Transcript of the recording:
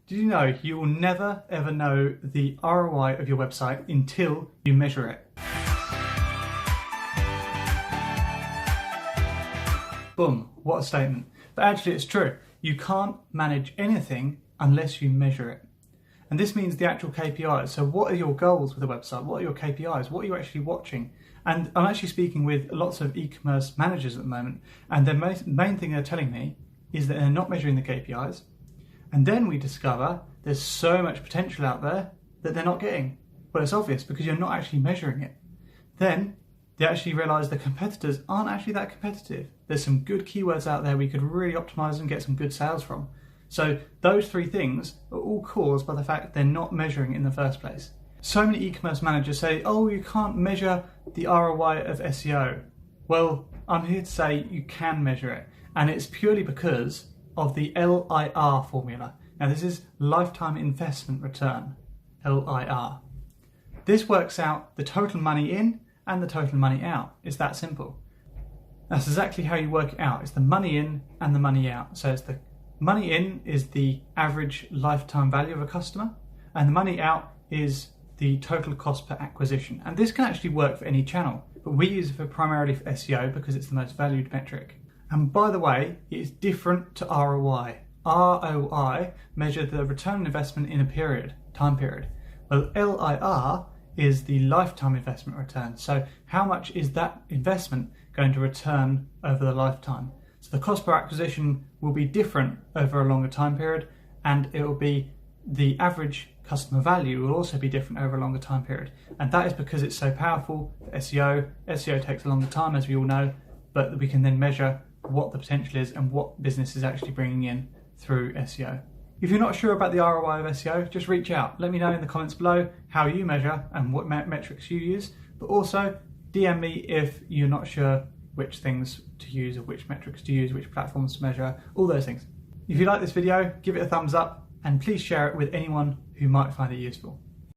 Did you know you will never ever know the ROI of your website until you measure it? Boom, what a statement. But actually it's true. You can't manage anything unless you measure it. And this means the actual KPIs. So what are your goals with the website? What are your KPIs? What are you actually watching? And I'm actually speaking with lots of e-commerce managers at the moment, and the main thing they're telling me is that they're not measuring the KPIs. And then we discover there's so much potential out there that they're not getting. Well, it's obvious because you're not actually measuring it. Then they actually realise the competitors aren't actually that competitive. There's some good keywords out there we could really optimise and get some good sales from. So those three things are all caused by the fact they're not measuring it in the first place. So many e-commerce managers say, oh, you can't measure the ROI of SEO. Well, I'm here to say you can measure it. And it's purely because of the LIR formula. Now this is lifetime investment return, LIR. This works out the total money in and the total money out. It's that simple. That's exactly how you work it out. It's the money in and the money out. So it's the money in is the average lifetime value of a customer, and the money out is the total cost per acquisition. And this can actually work for any channel, but we use it primarily for SEO because it's the most valued metric. And by the way, it is different to ROI. ROI measures the return on investment in a time period. Well, LIR is the lifetime investment return. So how much is that investment going to return over the lifetime? So the cost per acquisition will be different over a longer time period, and it will be the average customer value will also be different over a longer time period. And that is because it's so powerful for SEO. SEO takes a longer time, as we all know, but we can then measure what the potential is and what business is actually bringing in through SEO. If you're not sure about the ROI of SEO, just reach out. Let me know in the comments below how you measure and what metrics you use, but also DM me if you're not sure which things to use or which metrics to use, which platforms to measure, all those things. If you like this video, give it a thumbs up and please share it with anyone who might find it useful.